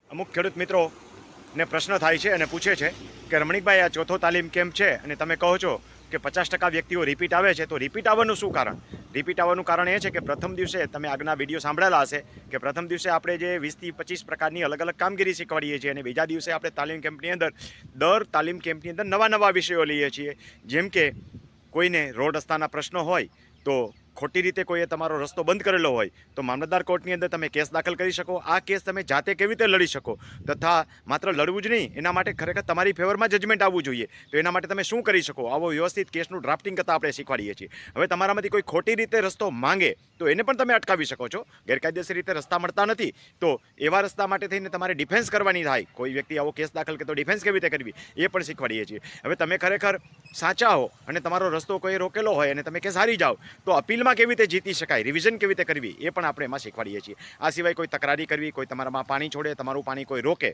અમુક ખેડૂત મિત્રોને પ્રશ્ન થાય છે અને પૂછે છે કે રમણીકભાઈ આ ચોથો તાલીમ કેમ્પ છે અને તમે કહો છો કે 50% વ્યક્તિઓ રિપીટ આવે છે, તો રિપીટ આવવાનું શું કારણ? રિપીટ આવવાનું કારણ એ છે કે પ્રથમ દિવસે તમે આગળના વિડીયો સાંભળેલા હશે કે પ્રથમ દિવસે આપણે જે 20થી 25 પ્રકારની અલગ અલગ કામગીરી શીખવાડીએ છીએ અને બીજા દિવસે આપણે તાલીમ કેમ્પની અંદર તાલીમ કેમ્પની અંદર નવા નવા વિષયો લઈએ છીએ. જેમ કે કોઈને રોડ રસ્તાના પ્રશ્નો હોય તો ખોટી રીતે કોઈએ તમારો રસ્તો બંધ કરેલો હોય તો મામલતદાર કોર્ટની અંદર તમે કેસ દાખલ કરી શકો. આ કેસ તમે જાતે કેવી રીતે લડી શકો, તથા માત્ર લડવું જ નહીં, એના માટે ખરેખર તમારી ફેવરમાં જજમેન્ટ આવવું જોઈએ. તો એના માટે તમે શું કરી શકો, આવો વ્યવસ્થિત કેસનું ડ્રાફ્ટિંગ કરતાં આપણે શીખવાડીએ છીએ. હવે તમારામાંથી કોઈ ખોટી રીતે રસ્તો માંગે તો એને પણ તમે અટકાવી શકો છો. ગેરકાયદેસર રીતે રસ્તા મળતા નથી તો એવા રસ્તા માટે થઈને તમારે ડિફેન્સ કરવાની થાય. કોઈ વ્યક્તિ આવો કેસ દાખલ કરે તો ડિફેન્સ કેવી રીતે કરવી એ પણ શીખવાડીએ છીએ. હવે તમે ખરેખર સાચા હો અને તમારો રસ્તો કોઈ રોકેલો હોય અને તમે કેસ હારી જાઓ તો અપીલમાં કેવી રીતે જીતી શકાય, રિવિઝન કેવી રીતે કરવી એ પણ આપણે એમાં શીખવાડીએ છીએ. આ સિવાય કોઈ તકરારી કરવી, કોઈ તમારામાં પાણી છોડે, તમારું પાણી કોઈ રોકે,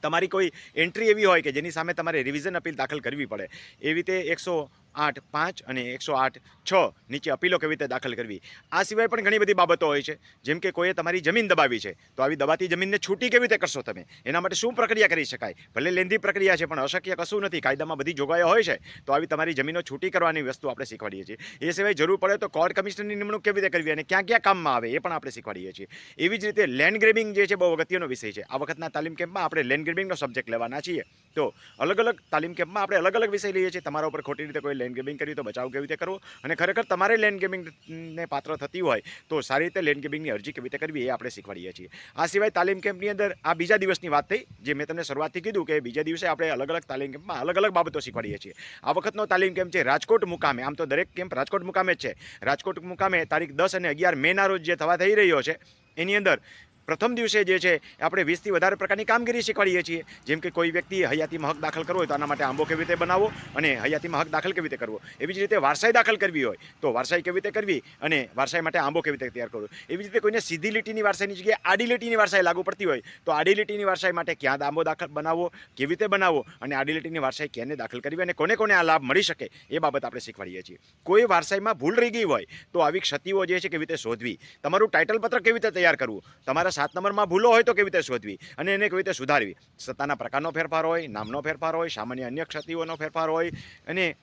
તમારી કોઈ એન્ટ્રી એવી હોય કે જેની સામે તમારે રિવિઝન અપીલ દાખલ કરવી પડે, એવી રીતે 108(5) અને 108(6) નીચે અપીલો કેવી રીતે દાખલ કરવી. આ સિવાય પણ ઘણી બધી બાબતો હોય છે. જેમ કે કોઈએ તમારી જમીન દબાવી છે તો આવી દબાતી જમીનને છૂટી કેવી રીતે કરશો તમે, એના માટે શું પ્રક્રિયા કરી શકાય. ભલે લેન્ધી પ્રક્રિયા છે પણ અશક્ય કશું નથી, કાયદામાં બધી જોગવાઈઓ હોય છે. તો આવી તમારી જમીનો છૂટી કરવાની વસ્તુ આપણે શીખવાડીએ છીએ. એ સિવાય જરૂર પડે તો કોર્ટ કમિશનરની નિમણૂક કેવી રીતે કરવી અને ક્યાં ક્યાં કામમાં આવે એ પણ આપણે શીખવાડીએ છીએ. એવી જ રીતે લેન્ડ ગ્રેબિંગ જે છે બહુ અગત્યનો વિષય છે. આ વખતના તાલીમ કેમ્પમાં આપણે લેન્ડ ગ્રેબિંગનો સબ્જેક્ટ લેવાના છીએ. તો અલગ અલગ તાલીમ કેમ્પમાં આપણે અલગ અલગ વિષય લઈએ છીએ. તમારા ઉપર ખોટી રીતે કોઈ લેન્ડ ગ્રેબિંગ કર્યું તો બચાવ કેવી રીતે કરવો, અને ખરેખર તમારે લેન્ડ ગ્રેબિંગને પાત્ર થતી હોય તો સારી રીતે લેન્ડ ગ્રેબિંગની અરજી કેવી રીતે કરવી એ આપણે શીખવાડીએ છીએ. આ સિવાય તાલીમ કેમ્પની અંદર આ બીજા દિવસની વાત થઈ, જે મેં તમને શરૂઆતથી કીધું કે બીજા દિવસે આપણે અલગ અલગ તાલીમ કેમ્પમાં અલગ અલગ બાબતો શીખવાડીએ છીએ. આ વખતનો તાલીમ કેમ્પ છે રાજકોટ મુકામે. આમ તો દરેક કેમ્પ રાજકોટ મુકામે જ છે. રાજકોટ મુકામે તારીખ 10 અને 11 મેના રોજ જે થવા થઈ રહ્યો છે એની અંદર પ્રથમ દિવસે જે છે આપણે 20થી વધારે પ્રકારની કામગીરી શીખવાડીએ છીએ. જેમ કે કોઈ વ્યક્તિ હયાતીમાં હક દાખલ કરવો હોય તો આના માટે આંબો કેવી રીતે બનાવવો અને હયાતીમાં હક દાખલ કેવી રીતે કરવો. એવી જ રીતે વારસાઈ દાખલ કરવી હોય તો વારસાઈ કેવી રીતે કરવી અને વારસાઈ માટે આંબો કેવી રીતે તૈયાર કરવો. એવી જ રીતે કોઈને સીધી લીટીની વારસાઈની જગ્યાએ આડી લીટીની વારસાઈ લાગુ પડતી હોય તો આડી લીટીની વારસાઈ માટે ક્યાં આંબો દાખલ બનાવવો, કેવી રીતે બનાવવો અને આડી લીટીની વારસાઈ ક્યાંને દાખલ કરવી અને કોને કોને આ લાભ મળી શકે એ બાબત આપણે શીખવાડીએ છીએ. કોઈ વારસાઈમાં ભૂલ રહી ગઈ હોય તો આવી ક્ષતિઓ જે છે કેવી રીતે શોધવી, તમારું ટાઇટલ પત્ર કેવી રીતે તૈયાર કરવું, તમારા 7 નંબરમાં ભૂલો હોય તો કેવી રીતે શોધવી અને એને કેવી રીતે સુધારવી. સત્તાના પ્રકારનો ફેરફાર હોય, નામનો ફેરફાર હોય, સામાન્ય અન્ય ક્ષતિઓનો ફેરફાર હોય અને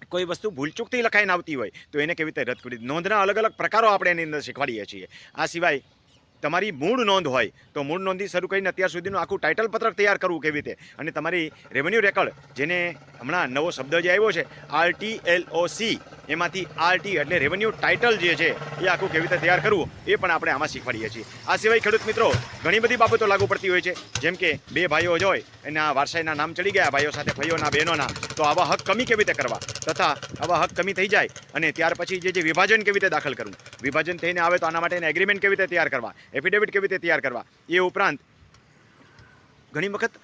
કોઈ વસ્તુ ભૂલચૂકથી લખાઈને આવતી હોય તો એને કેવી રીતે રદ કરવી. નોંધના અલગ અલગ પ્રકારો આપણે એની અંદર શીખવાડીએ છીએ. આ સિવાય તમારી મૂળ નોંધ હોય તો મૂળ નોંધથી શરૂ કરીને અત્યાર સુધીનું આખું ટાઇટલ પત્રક તૈયાર કરવું કેવી રીતે, અને તમારી રેવન્યુ રેકર્ડ, જેને હમણાં નવો શબ્દ જે આવ્યો છે RTLOC, એમાંથી RT એટલે રેવન્યુ ટાઇટલ જે છે એ આખું કેવી રીતે તૈયાર કરવું એ પણ આપણે આમાં શીખવાડીએ છીએ. આ સિવાય ખેડૂત મિત્રો ઘણી બધી બાબતો લાગુ પડતી હોય છે. જેમ કે બે ભાઈઓ જ હોય એના વારસાઈના નામ ચડી ગયા ભાઈઓ સાથે ભાઈઓના બહેનોના, તો આવા હક કમી કેવી રીતે કરવા, તથા આવા હક કમી થઈ જાય અને ત્યાર પછી જે વિભાજન કેવી રીતે દાખલ કરવું, વિભાજન થઈને આવે તો આના માટે એગ્રીમેન્ટ કેવી રીતે તૈયાર કરવા, એફિડેવિટ કેવી રીતે તૈયાર કરવા. એ ઉપરાંત ઘણી વખત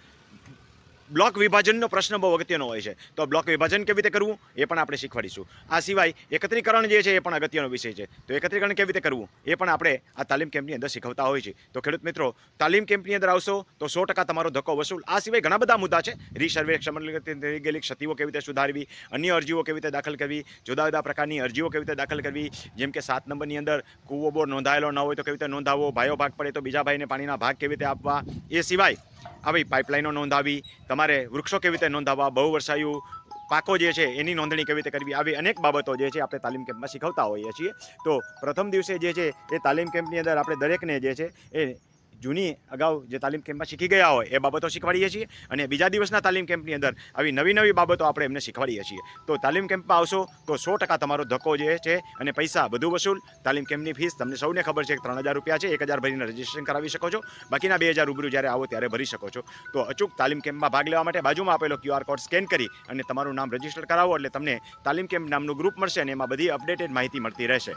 બ્લોક વિભાજનનો પ્રશ્ન બહુ અગત્યનો હોય છે તો બ્લોક વિભાજન કેવી રીતે કરવું એ પણ આપણે શીખવાડીશું. આ સિવાય એકત્રીકરણ જે છે એ પણ અગત્યનો વિષય છે તો એકત્રીકરણ કેવી રીતે કરવું એ પણ આપણે આ તાલીમ કેમ્પની અંદર શીખવતા હોય છે. તો ખેડૂત મિત્રો તાલીમ કેમ્પની અંદર આવશો તો 100% તમારો ધક્કો વસૂલ. આ સિવાય ઘણા બધા મુદ્દા છે. રીસર્વે થઈ ગયેલી ક્ષતિઓ કેવી રીતે સુધારવી, અન્ય અરજીઓ કેવી રીતે દાખલ કરવી, જુદા જુદા પ્રકારની અરજીઓ કેવી રીતે દાખલ કરવી. જેમ કે 7 નંબરની અંદર કૂવો બોર નોંધાયેલો ન હોય તો કેવી રીતે નોંધાવવો, ભાઈઓ ભાગ પડે તો બીજા ભાઈને પાણીના ભાગ કેવી રીતે આપવા. એ સિવાય આવી પાઇપલાઇનો નોંધાવી, તમારે વૃક્ષો કેવી રીતે નોંધાવવા, બહુવર્ષાયુ પાકો જે છે એની નોંધણી કેવી રીતે કરવી, આવી અનેક બાબતો જે છે આપણે તાલીમ કેમ્પમાં શીખવતા હોઈએ છીએ. તો પ્રથમ દિવસે જે છે એ તાલીમ કેમ્પની અંદર આપણે દરેકને જે છે એ જૂની અગાઉ જે તાલીમ કેમ્પમાં શીખી ગયા હોય એ બાબતો શીખવાડીએ છીએ અને બીજા દિવસના તાલીમ કેમ્પની અંદર આવી નવી નવી બાબતો આપણે એમને શીખવાડીએ છીએ. તો તાલીમ કેમ્પમાં આવશો તો 100% તમારો ધક્કો જે છે અને પૈસા બધું વસૂલ. તાલીમ કેમ્પની ફીસ તમને સૌને ખબર છે કે 3000 રૂપિયા છે. 1000 ભરીને રજીસ્ટ્રેશન કરાવી શકો છો, બાકીના 2000 રૂબરૂ જ્યારે આવો ત્યારે ભરી શકો છો. તો અચૂક તાલીમ કેમ્પમાં ભાગ લેવા માટે બાજુમાં આપેલો QR કોડ સ્કેન કરી અને તમારું નામ રજીસ્ટર કરાવો એટલે તમને તાલીમ કેમ્પ નામનું ગ્રુપ મળશે અને એમાં બધી અપડેટેડ માહિતી મળતી રહેશે.